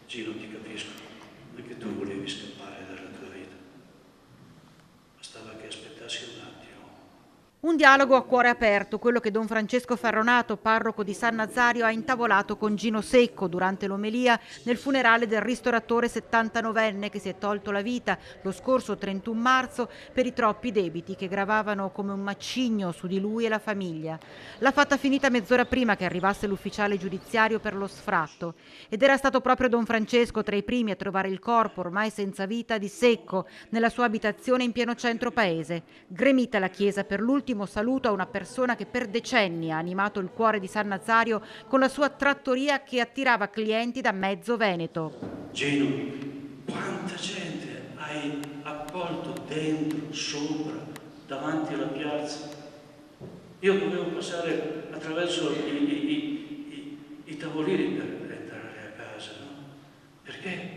Gino, ti capisco, anche tu volevi scappare dalla tua vita. Bastava che aspettassi un attimo. Un dialogo a cuore aperto, quello che Don Francesco Ferronato, parroco di San Nazario, ha intavolato con Gino Secco durante l'omelia nel funerale del ristoratore 79enne che si è tolto la vita lo scorso 31 marzo per i troppi debiti che gravavano come un macigno su di lui e la famiglia. L'ha fatta finita mezz'ora prima che arrivasse l'ufficiale giudiziario per lo sfratto ed era stato proprio Don Francesco tra i primi a trovare il corpo ormai senza vita di Secco nella sua abitazione in pieno centro paese. Gremita la chiesa per l'ultimo saluto a una persona che per decenni ha animato il cuore di San Nazario con la sua trattoria che attirava clienti da mezzo Veneto. Gino, quanta gente hai accolto dentro, sopra, davanti alla piazza. Io dovevo passare attraverso i tavolini per entrare a casa, no? Perché?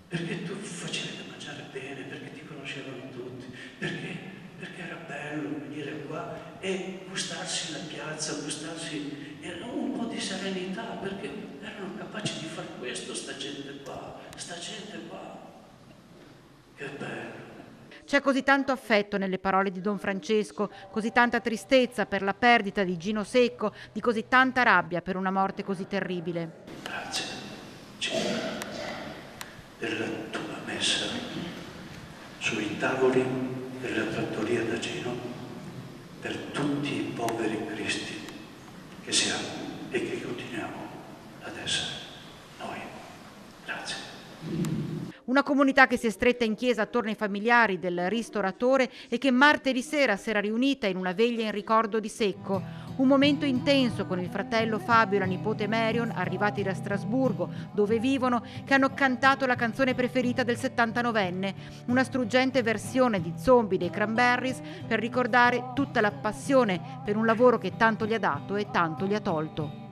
Perché tu facevi da mangiare bene, perché ti conoscevano tutti, perché era bello venire qua e gustarsi la piazza, gustarsi un po' di serenità, perché erano capaci di fare questo sta gente qua. Che bello. C'è così tanto affetto nelle parole di Don Francesco, così tanta tristezza per la perdita di Gino Secco, di così tanta rabbia per una morte così terribile. Grazie, Gino, della tua messa sui tavoli della trattoria da Gino per tutti i poveri cristi che siamo e che continuiamo ad essere noi. Grazie. Una comunità che si è stretta in chiesa attorno ai familiari del ristoratore e che martedì sera si era riunita in una veglia in ricordo di Secco. Un momento intenso con il fratello Fabio e la nipote Marion, arrivati da Strasburgo, dove vivono, che hanno cantato la canzone preferita del 79enne, una struggente versione di Zombie dei Cranberries per ricordare tutta la passione per un lavoro che tanto gli ha dato e tanto gli ha tolto.